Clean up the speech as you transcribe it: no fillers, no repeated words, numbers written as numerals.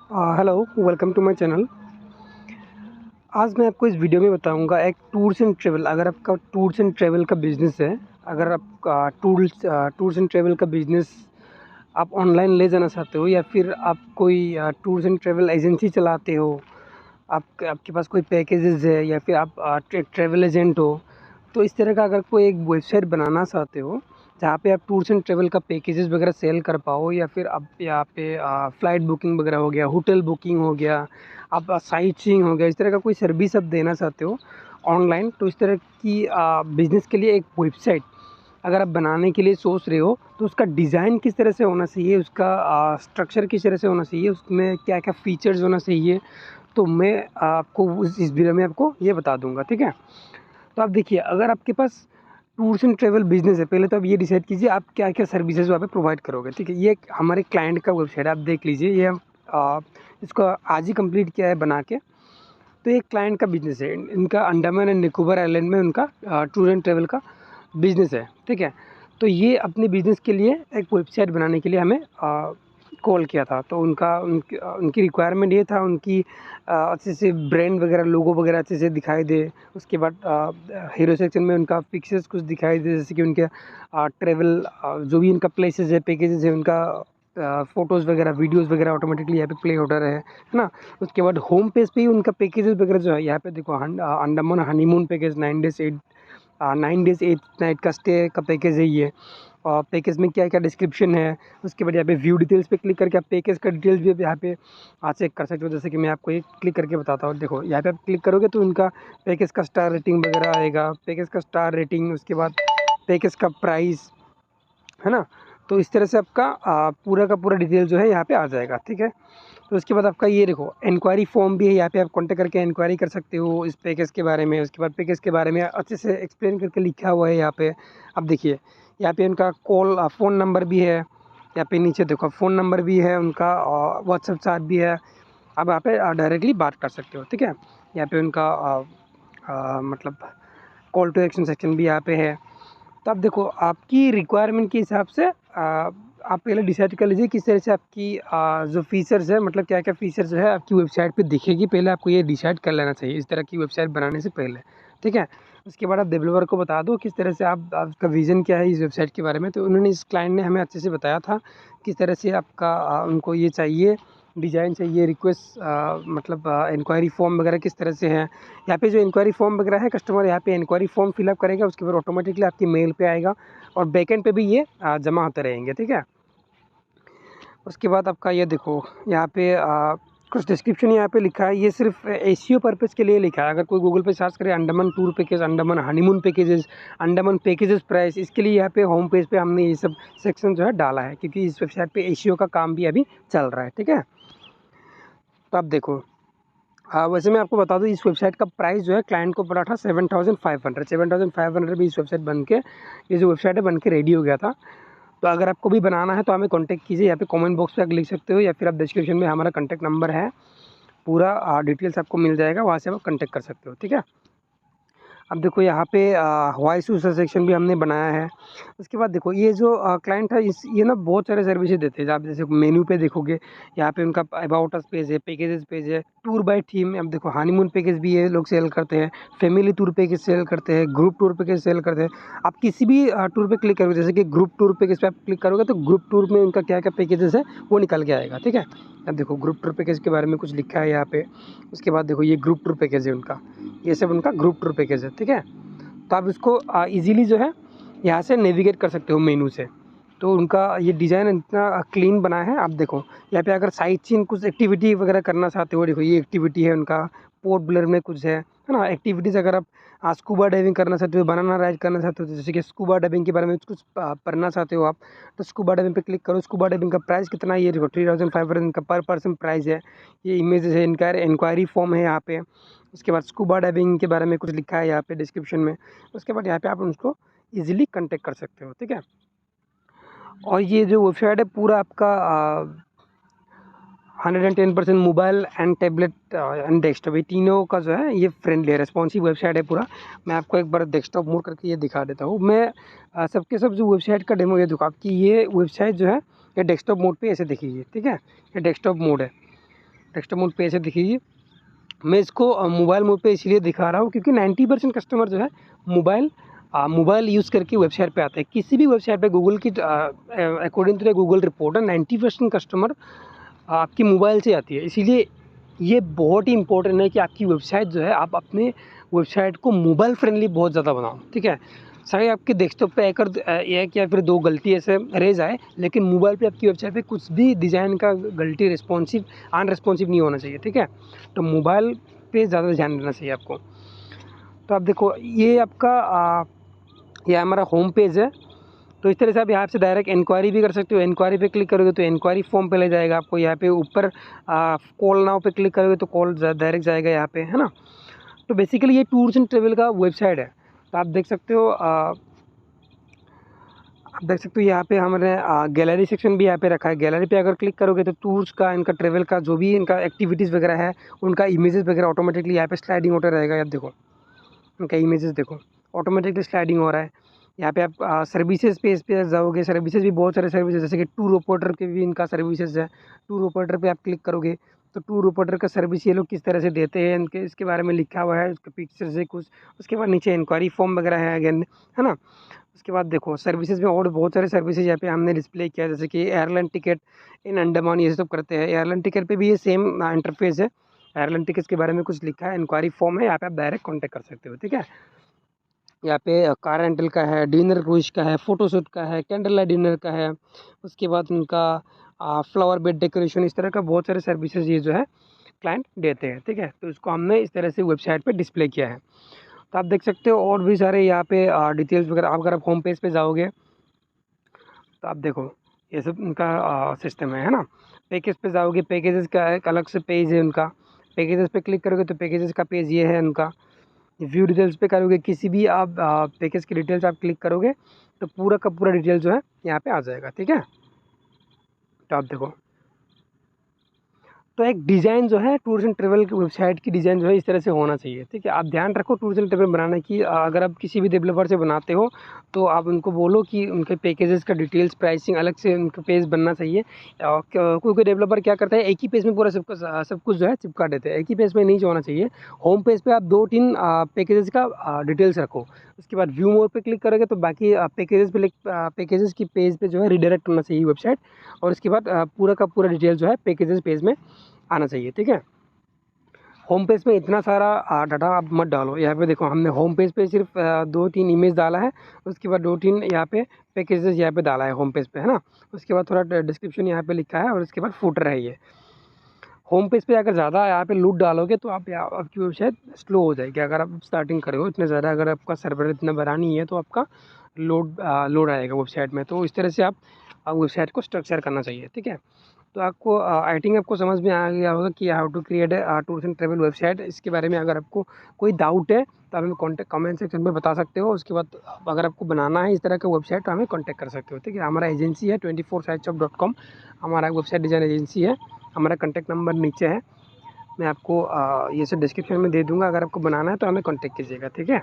Hello, welcome to my channel. आज मैं आपको इस वीडियो में बताऊंगा एक टूर्स एंड ट्रैवल। अगर आपका टूर्स एंड ट्रैवल का बिज़नेस है, अगर आपका टूर्स एंड ट्रैवल का बिज़नेस आप ऑनलाइन ले जाना चाहते हो, या फिर आप कोई टूर्स एंड ट्रैवल एजेंसी चलाते हो, आपके पास कोई पैकेजेस है, या फिर आप ट्रैवल एजेंट हो, तो इस तरह का अगर कोई एक वेबसाइट बनाना चाहते हो जहाँ पे आप टूर्स एंड ट्रैवल का पैकेजेस वगैरह सेल कर पाओ, या फिर आप यहाँ पे फ़्लाइट बुकिंग वगैरह हो गया, होटल बुकिंग हो गया, आप साइट सीइंग हो गया, इस तरह का कोई सर्विस आप देना चाहते हो ऑनलाइन, तो इस तरह की बिज़नेस के लिए एक वेबसाइट अगर आप बनाने के लिए सोच रहे हो, तो उसका डिज़ाइन किस तरह से होना चाहिए, उसका स्ट्रक्चर किस तरह से होना चाहिए, उसमें क्या क्या फ़ीचर्स होना चाहिए, तो मैं आपको इस वीडियो में आपको ये बता दूंगा। ठीक है, तो आप देखिए, अगर आपके पास टूर्स एंड ट्रैवल बिज़नेस है, पहले तो आप ये डिसाइड कीजिए आप क्या क्या सर्विसेज वहाँ पे प्रोवाइड करोगे। ठीक है, ये एक हमारे क्लाइंट का वेबसाइट है, आप देख लीजिए। ये हम इसको आज ही कंप्लीट किया है बना के। तो ये क्लाइंट का बिज़नेस है, इनका अंडमान एंड निकोबार आइलैंड में उनका टूर एंड ट्रैवल का बिज़नेस है। ठीक है, तो ये अपने बिज़नेस के लिए एक वेबसाइट बनाने के लिए हमें कॉल किया था। तो उनकी रिक्वायरमेंट ये था, उनकी अच्छे से ब्रांड वगैरह, लोगो वगैरह अच्छे से दिखाई दे। उसके बाद हीरो सेक्शन में उनका पिक्चर्स कुछ दिखाई दे, जैसे कि उनके ट्रैवल जो भी उनका प्लेसेस है, पैकेजेस है, उनका फ़ोटोज़ वगैरह, वीडियोज़ वगैरह ऑटोमेटिकली यहाँ पे प्ले हो रहा है ना। उसके बाद होम पेज पे ही उनका पैकेजेस वगैरह जो है, यहाँ पे देखो, Andaman honeymoon package 9 days 8 night का स्टे का पैकेज है ये। और पैकेज में क्या क्या डिस्क्रिप्शन है, उसके बाद यहाँ पे व्यू डिटेल्स पे क्लिक करके आप पैकेज का डिटेल्स भी यहाँ पे चेक कर सकते हो। जैसे कि मैं आपको एक क्लिक करके बताता हूँ। देखो, यहाँ पे आप क्लिक करोगे तो उनका पैकेज का स्टार रेटिंग वगैरह आएगा, पैकेज का स्टार रेटिंग, उसके बाद पैकेज का प्राइस, है ना। तो इस तरह से आपका पूरा का पूरा डिटेल जो है यहाँ पे आ जाएगा। ठीक है, तो उसके बाद आपका ये देखो, इंक्वायरी फॉर्म भी है, यहाँ पे आप कॉन्टेक्ट करके इंक्वायरी कर सकते हो इस पैकेज के बारे में। उसके बाद पैकेज के बारे में अच्छे से एक्सप्लेन करके लिखा हुआ है यहाँ पे। अब देखिए, यहाँ पे उनका फ़ोन नंबर भी है, यहाँ पे नीचे देखो फ़ोन नंबर भी है उनका, व्हाट्सएप चार्ट भी है। अब यहाँ पे डायरेक्टली बात कर सकते हो। ठीक है, यहाँ पे उनका मतलब कॉल टू एक्शन सेक्शन भी यहाँ पे है। तो आप देखो, आपकी रिक्वायरमेंट के हिसाब से आप पहले डिसाइड कर लीजिए किस तरह से आपकी जो फीचर्स है, मतलब क्या क्या फीचर्स जो है आपकी वेबसाइट पे दिखेगी। पहले आपको ये डिसाइड कर लेना चाहिए इस तरह की वेबसाइट बनाने से पहले। ठीक है, उसके बाद आप डेवलपर को बता दो किस तरह से आपका विज़न क्या है इस वेबसाइट के बारे में। तो उन्होंने, इस क्लाइंट ने हमें अच्छे से बताया था किस तरह से आपका उनको ये चाहिए, डिज़ाइन चाहिए, रिक्वेस्ट मतलब इंक्वायरी फॉर्म वगैरह किस तरह से है। यहाँ पे जो इंक्वायरी फॉर्म वगैरह है, कस्टमर यहाँ पे इंक्वायरी फॉर्म फिलअप करेगा, उसके बाद ऑटोमेटिकली आपकी मेल पे आएगा और बैकएंड पे भी ये जमा होते रहेंगे। ठीक है, उसके बाद आपका ये देखो, यहाँ पे कुछ डिस्क्रिप्शन यहाँ पे लिखा है। ये सिर्फ एसईओ पर्पज़ के लिए लिखा है। अगर कोई गूगल पे सर्च करे Andaman tour package, Andaman honeymoon packages, Andaman packages price, इसके लिए यहाँ पे होम पेज पे हमने ये सब सेक्शन जो है डाला है, क्योंकि इस वेबसाइट पे एसईओ का काम भी अभी चल रहा है। ठीक है, तो आप देखो, वैसे मैं आपको बता दूँ, इस वेबसाइट का प्राइस जो है क्लाइंट को पड़ा था 7,500 भी। इस वेबसाइट बन के, ये जो वेबसाइट है बन के रेडी हो गया था। तो अगर आपको भी बनाना है तो हमें कांटेक्ट कीजिए, यहाँ पे कमेंट बॉक्स पे आप लिख सकते हो, या फिर आप डिस्क्रिप्शन में हमारा कांटेक्ट नंबर है, पूरा डिटेल्स आपको मिल जाएगा, वहाँ से आप कांटेक्ट कर सकते हो। ठीक है, अब देखो, यहाँ पे वॉइस यूज़र सेक्शन भी हमने बनाया है। उसके बाद देखो, ये जो क्लाइंट है, ये ना बहुत सारे सर्विसेज देते हैं। आप जैसे मेन्यू पे देखोगे, यहाँ पे उनका अबाउट अस पेज है, पैकेजेस पेज है, टूर बाय थीम। अब देखो, हनीमून पैकेज भी ये लोग सेल करते हैं, फैमिली टूर पैकेज सेल करते हैं, ग्रुप टूर पैकेज सेल करते हैं। आप किसी भी टूर पे क्लिक करोगे, जैसे कि ग्रुप टूर पैकेज पे आप क्लिक करोगे, तो ग्रुप टूर में उनका क्या क्या पैकेजेस है वो निकल के आएगा। ठीक है, अब देखो, ग्रुप टूर पैकेज के बारे में कुछ लिखा है यहाँ पे। उसके बाद देखो, ये ग्रुप टूर पैकेज है उनका, ये सब उनका ग्रुप टूर पैकेज है। ठीक है, तो आप इसको ईज़िली जो है यहाँ से नेविगेट कर सकते हो मेनू से। तो उनका ये डिज़ाइन इतना क्लीन बना है। आप देखो, यहाँ पे अगर साइट सीइंग कुछ एक्टिविटी वगैरह करना चाहते हो, देखो ये एक्टिविटी है उनका, पोर्ट ब्लेयर में कुछ है ना एक्टिविटीज़। अगर आप स्कूबा डाइविंग करना चाहते हो, बनाना राइड करना चाहते हो, जैसे कि स्कूबा डाइविंग के बारे में कुछ पढ़ना चाहते हो आप, तो स्कूबा डाइविंग पे क्लिक करो। स्कूबा डाइविंग का प्राइस कितना है, ये देखो 3,500 का पर पर्सन प्राइस है। ये इमेजेस है, इंक्वायरी फॉर्म है यहाँ पे। उसके बाद स्कूबा डाइविंग के बारे में कुछ लिखा है यहाँ पे डिस्क्रिप्शन में। उसके बाद यहाँ पे आप उसको ईजिली कॉन्टेक्ट कर सकते हो। ठीक है, और ये जो वेबसाइट है पूरा आपका 110% mobile and tablet and desktop, ये तीनों का जो है ये फ्रेंडली है, रेस्पॉन्सिव वेबसाइट है पूरा। मैं आपको एक बार डेस्कटॉप मोड करके ये दिखा देता हूँ। मैं सबके सब जो वेबसाइट का डेमो ये दिखा, आपकी ये वेबसाइट जो है ये डेस्कटॉप मोड पे ऐसे दिखेगी। ठीक है, ये डेस्कटॉप मोड है। डेस्कटॉप मोड पे ऐसे दिखेगी। मैं इसको मोबाइल मोड पे इसलिए दिखा रहा हूँ क्योंकि 90% कस्टमर जो है मोबाइल यूज़ करके वेबसाइट पे आते हैं। किसी भी वेबसाइट पे गूगल की according to the Google report 90% customer आपकी मोबाइल से आती है। इसीलिए ये बहुत ही इंपॉर्टेंट है कि आपकी वेबसाइट जो है, आप अपने वेबसाइट को मोबाइल फ्रेंडली बहुत ज़्यादा बनाओ, ठीक है। चाहे आपके डेस्कटॉप पे एक या फिर 2 गलती ऐसे रह जाए, लेकिन मोबाइल पे आपकी वेबसाइट पे कुछ भी डिज़ाइन का गलती अनरेस्पॉन्सिव नहीं होना चाहिए, ठीक है। तो मोबाइल पे ज़्यादा ध्यान देना चाहिए आपको। तो आप देखो ये ये हमारा होम पेज है। तो इस तरह से आप यहाँ से डायरेक्ट इंक्वायरी भी कर सकते हो। इंक्वायरी पे क्लिक करोगे तो इंक्वायरी फॉर्म पे ले जाएगा आपको। यहाँ पे ऊपर कॉल नाउ पे क्लिक करोगे तो कॉल डायरेक्ट जाएगा यहाँ पे, है ना। तो बेसिकली ये टूर्स एंड ट्रेवल का वेबसाइट है। तो आप देख सकते हो यहाँ पे हमारे गैलरी सेक्शन भी यहाँ पे रखा है। गैलरी पे अगर क्लिक करोगे तो टूर्स का, इनका ट्रेवल का जो भी इनका एक्टिविटीज़ वगैरह है, उनका इमेजेस वगैरह ऑटोमेटिकली यहाँ पे स्लाइडिंग होता रहेगा। आप देखो उनका इमेजेस देखो ऑटोमेटिकली स्लाइडिंग हो रहा है। यहाँ पे आप सर्विसेज पेज पे जाओगे, सर्विसेज भी बहुत सारे सर्विसेज, जैसे कि टूर ऑपरेटर के भी इनका सर्विसेज है। टूर ऑपरेटर पे आप क्लिक करोगे तो टूर ऑपरेटर का सर्विस ये लोग किस तरह से देते हैं, इनके इसके बारे में लिखा हुआ है, उसके पिक्चर से कुछ। उसके बाद नीचे इंक्वायरी फॉर्म वगैरह है अगेन, है ना। उसके बाद देखो सर्विसेज में और बहुत सारे सर्विसेज यहाँ पे हमने डिस्प्ले किया, जैसे कि एयरलाइन टिकट इन अंडमान, ये सब करते हैं। एयरलाइन टिकट पे भी ये सेम इंटरफेस है। एयरलाइन टिकट्स के बारे में कुछ लिखा है, इंक्वायरी फॉर्म है, यहाँ पे आप डायरेक्ट कॉन्टैक्ट कर सकते हो, ठीक है। यहाँ पे कार रेंटल का है, डिनर क्रूज का है, फ़ोटोशूट का है, कैंडल लाइट डिनर का है। उसके बाद उनका फ्लावर बेड डेकोरेशन, इस तरह का बहुत सारे सर्विसेज ये जो है क्लाइंट देते हैं, ठीक है। तो इसको हमने इस तरह से वेबसाइट पे डिस्प्ले किया है। तो आप देख सकते हो और भी सारे यहाँ पे डिटेल्स वगैरह। अगर आप होम पेज पे जाओगे तो आप देखो ये सब उनका सिस्टम है ना। पैकेज पे जाओगे, पैकेजेस का एक अलग से पेज है उनका। पैकेजेस पे क्लिक करोगे तो पैकेजेस का पेज ये है उनका। व्यू डिटेल्स पे करोगे, किसी भी आप पैकेज की डिटेल्स आप क्लिक करोगे तो पूरा का पूरा डिटेल जो है यहाँ पे आ जाएगा, ठीक है। तो आप देखो, तो एक डिज़ाइन जो है टूर्स एंड ट्रैवल की वेबसाइट की डिज़ाइन जो है इस तरह से होना चाहिए, ठीक है। आप ध्यान रखो टूर्स एंड ट्रैवल बनाने की। अगर आप किसी भी डेवलपर से बनाते हो तो आप उनको बोलो कि उनके पैकेजेस का डिटेल्स, प्राइसिंग अलग से उनका पेज बनना चाहिए। और कोई कोई डेवलपर क्या करता है, एक ही पेज में पूरा सब कुछ जो है चिपका देते हैं। एक ही पेज में नहीं होना चाहिए। होम पेज पे आप 2-3 पैकेजेस का डिटेल्स रखो। उसके बाद व्यू मोड पे क्लिक करोगे तो बाकी पैकेजेस की पेज पे जो है रिडायरेक्ट होना चाहिए वेबसाइट। और उसके बाद पूरा का पूरा डिटेल जो है पैकेजेस पेज में आना चाहिए, ठीक है। होम पेज में इतना सारा डाटा आप मत डालो। यहाँ पे देखो हमने होम पेज पे सिर्फ 2-3 इमेज डाला है। उसके बाद 2-3 यहाँ पे पैकेजेस यहाँ पे डाला है होम पेज पे, है ना। उसके बाद थोड़ा डिस्क्रिप्शन यहाँ पे लिखा है और उसके बाद फुटर है ये। होम पेज पे अगर ज़्यादा यहाँ पे लूट डालोगे तो आपकी वेबसाइट स्लो हो जाएगी। अगर आप स्टार्टिंग कर रहे हो इतने ज़्यादा, अगर आपका सर्वर इतना बड़ा नहीं है तो आपका लोड आएगा वेबसाइट में। तो इस तरह से आप वेबसाइट को स्ट्रक्चर करना चाहिए, ठीक है। तो आपको आई थिंक आपको समझ में आ गया होगा कि how to create tours and travel website. इसके बारे में अगर आपको कोई डाउट है तो आप हमें कमेंट सेक्शन में बता सकते हो। उसके बाद अगर आपको बनाना है इस तरह का वेबसाइट तो हमें कॉन्टैक्ट कर सकते हो, ठीक है। हमारा एजेंसी है 24siteshop.com, हमारा वेबसाइट डिज़ाइन एजेंसी है। हमारा कॉन्टैक्ट नंबर नीचे है, मैं आपको ये सब डिस्क्रिप्शन में दे दूँगा। अगर आपको बनाना है तो हमें कॉन्टैक्ट कीजिएगा, ठीक है।